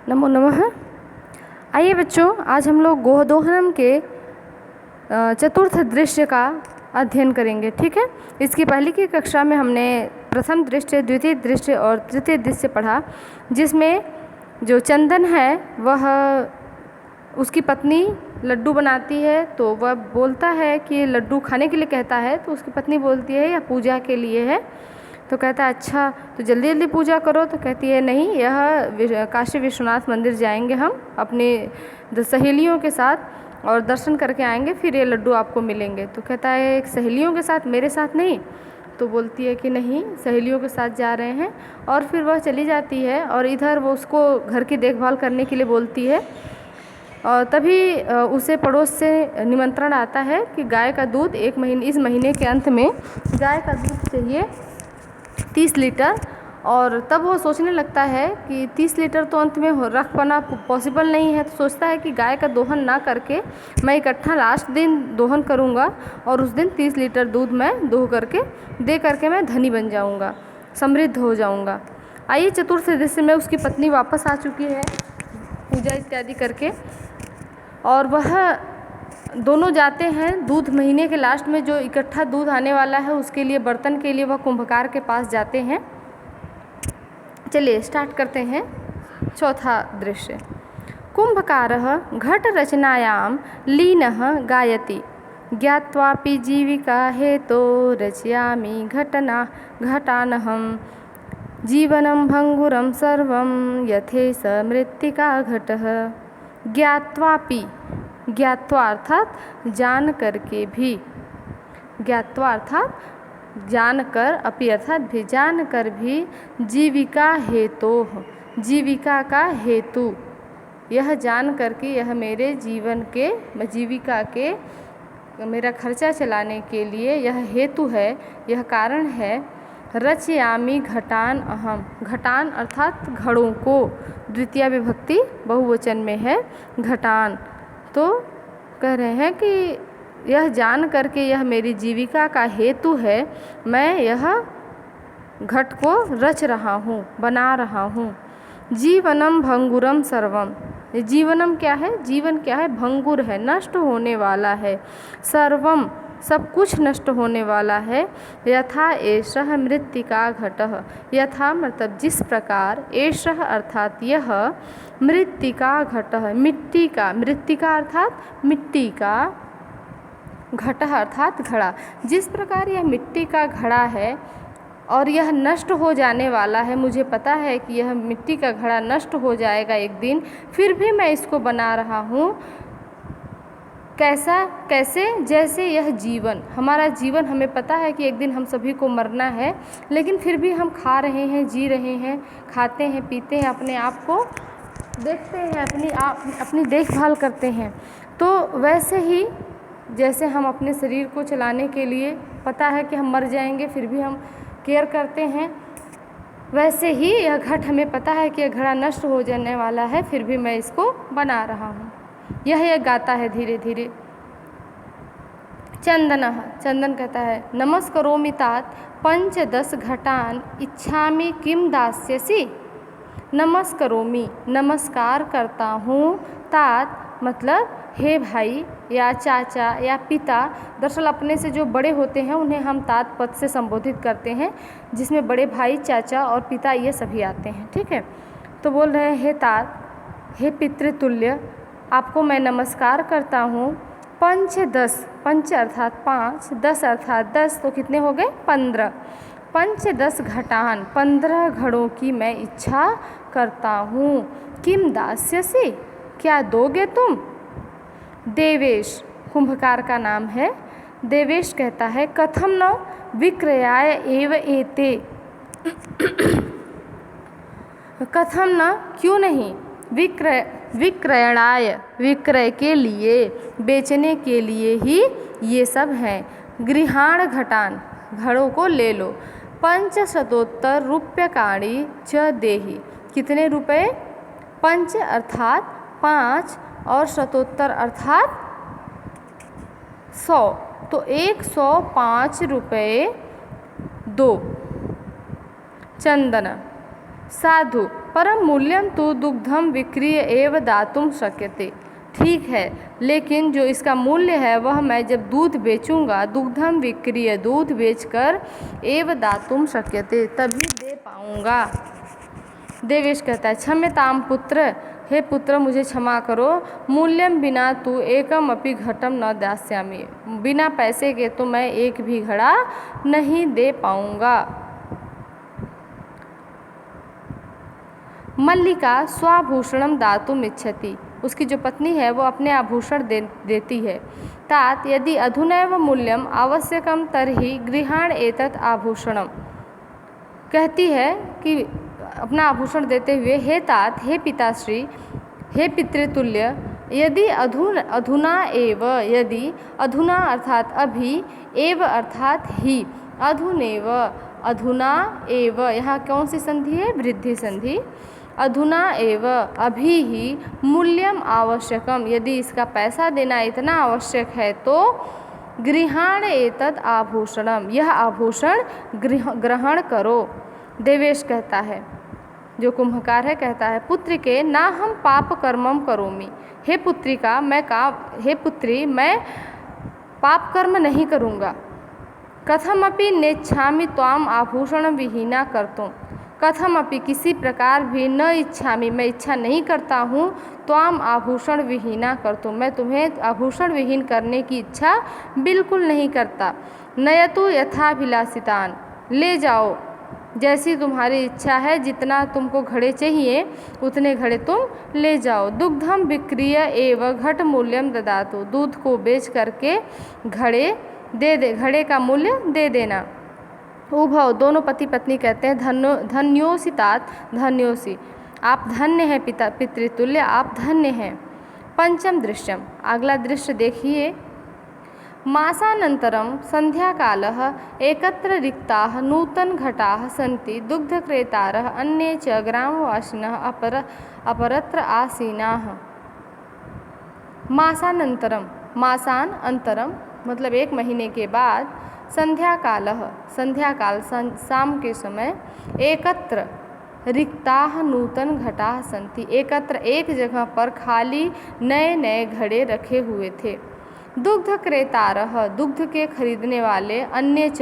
नमो नमः। आइए बच्चों, आज हम लोग गोहदोहनम के चतुर्थ दृश्य का अध्ययन करेंगे। ठीक है, इसकी पहले की कक्षा में हमने प्रथम दृश्य, द्वितीय दृश्य और तृतीय दृश्य पढ़ा, जिसमें जो चंदन है वह उसकी पत्नी लड्डू बनाती है, तो वह बोलता है कि लड्डू खाने के लिए कहता है, तो उसकी पत्नी बोलती है यह पूजा के लिए है। तो कहता है अच्छा तो जल्दी जल्दी पूजा करो। तो कहती है नहीं, यह काशी विश्वनाथ मंदिर जाएंगे हम अपनी सहेलियों के साथ और दर्शन करके आएंगे, फिर ये लड्डू आपको मिलेंगे। तो कहता है सहेलियों के साथ, मेरे साथ नहीं। तो बोलती है कि नहीं, सहेलियों के साथ जा रहे हैं। और फिर वह चली जाती है और इधर वो उसको घर की देखभाल करने के लिए बोलती है। और तभी उसे पड़ोस से निमंत्रण आता है कि गाय का दूध इस महीने के अंत में गाय का दूध चाहिए 30 लीटर। और तब वो सोचने लगता है कि 30 लीटर तो अंत में रख पाना पॉसिबल नहीं है। तो सोचता है कि गाय का दोहन ना करके मैं इकट्ठा लास्ट दिन दोहन करूँगा और उस दिन 30 लीटर दूध मैं दोह करके दे करके मैं धनी बन जाऊँगा, समृद्ध हो जाऊँगा। आइए चतुर्थ दृश्य में उसकी पत्नी वापस आ चुकी है पूजा इत्यादि करके, और वह दोनों जाते हैं दूध महीने के लास्ट में जो इकट्ठा दूध आने वाला है उसके लिए, बर्तन के लिए वह कुंभकार के पास जाते हैं। चलिए स्टार्ट करते हैं चौथा दृश्य। कुंभकारः घट रचनायां लीनः गायति, ज्ञात्वापि जीविका हेतो रचयामि घटानहं, जीवनं भंगुरं सर्वं यथेष मृत्तिका घटः। ज्ञात्वापि, ज्ञात्वा अर्थात जान करके भी, ज्ञात्वा अर्थात जानकर, अपि अर्थात भी, जानकर भी, जीविका हेतोः, जीविका का हेतु, यह जान करके यह मेरे जीवन के, जीविका के, मेरा खर्चा चलाने के लिए यह हेतु है, यह कारण है। रचयामि घटान अहम, घटान अर्थात घड़ों को, द्वितीय विभक्ति बहुवचन में है घटान। तो कह रहे हैं कि यह जान करके यह मेरी जीविका का हेतु है, मैं यह घट को रच रहा हूँ, बना रहा हूँ। जीवनम भंगुरम सर्वम, जीवनम क्या है, जीवन क्या है, भंगुर है, नष्ट होने वाला है, सर्वम सब कुछ नष्ट होने वाला है। यथा एषः मृत्तिका घटः, यथा मतलब जिस प्रकार, एषः अर्थात यह, मृत्तिका घटः मिट्टी का, मृत्तिका अर्थात मिट्टी का, घटः अर्थात घड़ा, जिस प्रकार यह मिट्टी का घड़ा है और यह नष्ट हो जाने वाला है, मुझे पता है कि यह मिट्टी का घड़ा नष्ट हो जाएगा एक दिन, फिर भी मैं इसको बना रहा हूँ। कैसा, कैसे, जैसे यह जीवन, हमारा जीवन, हमें पता है कि एक दिन हम सभी को मरना है, लेकिन फिर भी हम खा रहे हैं, जी रहे हैं, खाते हैं, पीते हैं, अपने आप को देखते हैं, अपनी देखभाल करते हैं। तो वैसे ही जैसे हम अपने शरीर को चलाने के लिए पता है कि हम मर जाएंगे, फिर भी हम केयर करते हैं, वैसे ही यह घट, हमें पता है कि यह घड़ा नष्ट हो जाने वाला है, फिर भी मैं इसको बना रहा हूँ। यह गाता है धीरे धीरे। चंदनः, चंदन कहता है नमस्करोमि तात 5-10 घटान इच्छामि किम दास्यसि। नमस्करोमि, नमस्कार करता हूँ, तात मतलब हे भाई या चाचा या पिता। दरअसल अपने से जो बड़े होते हैं उन्हें हम तात पद से संबोधित करते हैं, जिसमें बड़े भाई, चाचा और पिता ये सभी आते हैं। ठीक है, तो बोल रहे हैं हे तात, हे पितृतुल्य, आपको मैं नमस्कार करता हूँ। 5-10, 5 अर्थात 5, 10 अर्थात 10, तो कितने हो गए 15। 5-10 घटान, 15 घड़ों की मैं इच्छा करता हूँ। किम दास्यसि, क्या दोगे तुम। देवेश, कुंभकार का नाम है। देवेश कहता है कथम न विक्रयाय एव एते, कथम न क्यों नहीं, विक्रयणाय विक्रय के लिए, बेचने के लिए ही ये सब हैं। गृहाण घटान, घड़ों को ले लो। 500 रूप्यकाणि च देहि, कितने रुपए, 5 अर्थात 5 और 7 अर्थात 100, तो 105 रुपये दो। चंदन, साधु, परम मूल्यम तो दुग्धम विक्रीय एव दातुम शक्यते। ठीक है, लेकिन जो इसका मूल्य है वह मैं जब दूध बेचूंगा, दुग्धम विक्रीय दूध बेचकर, एव दातुम शक्यते तभी दे पाऊंगा। देवेश कहता है क्षम्यताम पुत्र, हे पुत्र मुझे क्षमा करो, मूल्यम बिना तू एकम अपि घटम न दास्यामि, बिना पैसे के तो मैं एक भी घड़ा नहीं दे पाऊंगा। मल्लिका स्वाभूषणम दातुम इच्छति, उसकी जो पत्नी है वो अपने आभूषण देती है। तात यदि अधुनैव मूल्यम आवश्यकम तर्हि गृहाण एतत् आभूषणम, कहती है कि अपना आभूषण देते हुए, हे तात, हे पिताश्री, हे पितृतुल्य, यदि अधुना एव, यदि अधुना अर्थात अभी, एव अर्थात ही, अधुनेव अधुना एव, यहाँ कौन सी संधि है? वृद्धि संधि। अधुना एव अभी ही, मूल्यम आवश्यकम, यदि इसका पैसा देना इतना आवश्यक है तो, गृहाण एतत् आभूषणम, यह आभूषण ग्रहण करो। देवेश कहता है, जो कुंभकार है, कहता है पुत्र के ना हम पाप कर्मम करोमि, हे पुत्रिका हे पुत्री मैं पाप कर्म नहीं करूँगा। कथमपि नेच्छामि त्वाम आभूषण विहीना कर्तुम, कथमपि किसी प्रकार भी, न इच्छामि मैं इच्छा नहीं करता हूँ, त्वाम आभूषण विहीना कर्तुम मैं तुम्हें आभूषण विहीन करने की इच्छा बिल्कुल नहीं करता। नयतु यथाभिलाषितान, ले जाओ जैसी तुम्हारी इच्छा है, जितना तुमको घड़े चाहिए उतने घड़े तुम ले जाओ। दुग्धम विक्रीय एव घट मूल्यम ददातु, दूध को बेच करके घड़े का मूल्य दे देना। उभव, दोनों पति पत्नी कहते हैं धन्योसी तात, धन्योसी, आप धन्य हैं पितृतुल्य, आप धन्य हैं। पंचम दृश्यम, अगला दृश्य देखिए। मासानन्तरं संध्याकालः एकत्र रिक्ताः नूतनघटाः सन्ति, दुग्धक्रेतारः अन्ये च ग्रामवासिनः अपरत्र आसीनाः। मासानन्तरम, मासान अंतरम मतलब एक महीने के बाद, संध्याकाल शाम के समय, एकत्र रिक्ताः नूतन घटाः सन्ति, एकत्र एक जगह पर खाली नए नए घड़े रखे हुए थे। दुग्ध क्रेतारः, दुग्ध के खरीदने वाले, अन्य च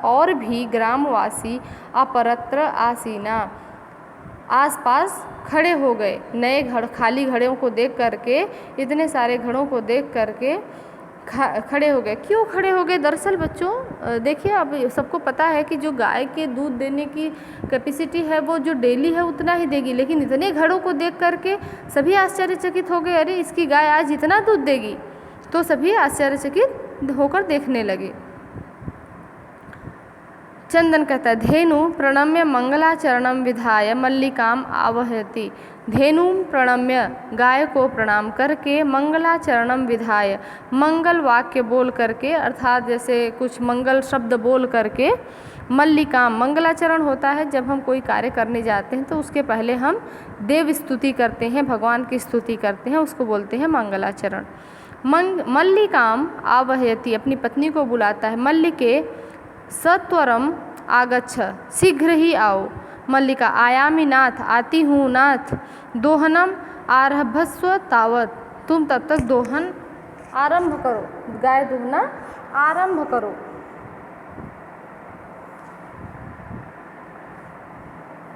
और भी ग्रामवासी, अपरत्र आसीना आसपास खड़े हो गए। नए खाली घड़ों को देख करके, इतने सारे घड़ों को देख करके खड़े हो गए। क्यों खड़े हो गए? दरअसल बच्चों देखिए, अब सबको पता है कि जो गाय के दूध देने की कैपेसिटी है वो जो डेली है उतना ही देगी, लेकिन इतने घड़ों को देख करके सभी आश्चर्यचकित हो गए, अरे इसकी गाय आज इतना दूध देगी। तो सभी आश्चर्यचकित होकर देखने लगे। चंदन कहता है धेनु प्रणम्य मंगलाचरणम विधाय मल्लिकाम आवहति। धेनु प्रणम्य, गाय को प्रणाम करके, मंगलाचरणम विधाय, मंगल वाक्य बोल करके, अर्थात जैसे कुछ मंगल शब्द बोल करके, मल्लिकाम, मंगलाचरण होता है जब हम कोई कार्य करने जाते हैं तो उसके पहले हम देव स्तुति करते हैं, भगवान की स्तुति करते हैं, उसको बोलते हैं मंगलाचरण। मल्लिकाम आवहयति, अपनी पत्नी को बुलाता है। मल्लिके सत्वरम आगच्छ, शीघ्र ही आओ। मल्लिका आयामी नाथ, आती हूँ नाथ। दोहनम आरभस्व तावत, तुम तब तक दोहन आरंभ करो, गाय दुहना आरंभ करो।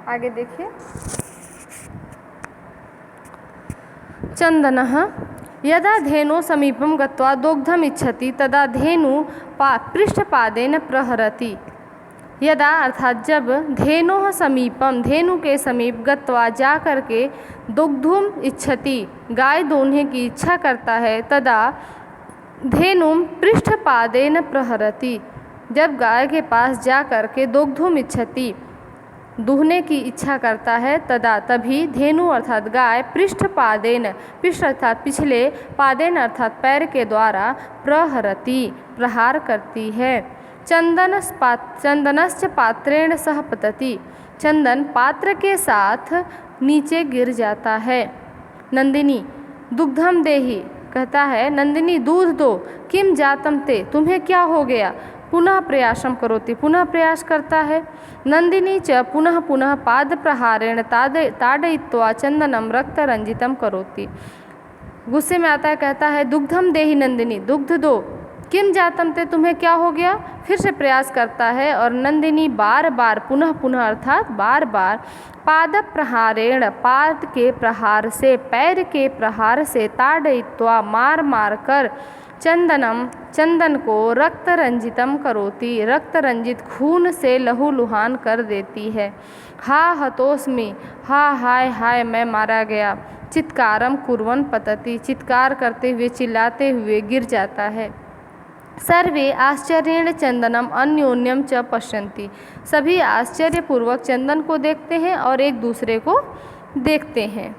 आगे देखिए। चंदनः यदा धेनो समीपम गत्वा दुग्धम इच्छति तदा धेनु पृष्ठपादेन प्रहरति। यदा अर्थात जब धेनोः समीपम, धेनु के समीप, गत्वा जा करके, दुग्धुम इच्छति, गाय दोहने की इच्छा करता है, तदा धेनुम पृष्ठपादेन प्रहरति, जब गाय के पास जा करके दुग्धुम इच्छति, दूहने की इच्छा करता है, तदा तभी धेनु अर्थात गाय पृष्ठपादेन, पृष्ठ अर्थात पिछले, पादेन अर्थात पैर के द्वारा, प्रहरति प्रहार करती है। चंदनश्च पात्रेण सह पतति, चंदन पात्र के साथ नीचे गिर जाता है। नंदिनी दुग्धम देहि, कहता है नंदिनी दूध दो। किम जातम ते, तुम्हें क्या हो गया? पुनः प्रयासम करोति, पुनः प्रयास करता है। नंदिनी च पुनः पुनः पाद प्रहारेण ताड़यित्वा चंदनम रक्त रंजितम करोति। गुस्से में आता है, कहता है दुग्धम देहि नंदिनी, दुग्ध दो। किम जातम ते, तुम्हें क्या हो गया। फिर से प्रयास करता है और नंदिनी बार बार पुनः पुनः अर्थात बार बार पाद प्रहारेण, पाद के प्रहार से, पैर के प्रहार से, ताड़यित्वा मार मार कर, चंदनम चंदन को, रक्त रंजितम करोति, रक्त रंजित खून से लहूलुहान कर देती है। हा हतोस्मि, हा हाय हाय मैं मारा गया। चित्कारम कुर्वन् पतति, चित्कार करते हुए चिल्लाते हुए गिर जाता है। सर्वे आश्चर्येण चंदनम अन्योन्यम च पश्यन्ति, सभी आश्चर्यपूर्वक चंदन को देखते हैं और एक दूसरे को देखते हैं।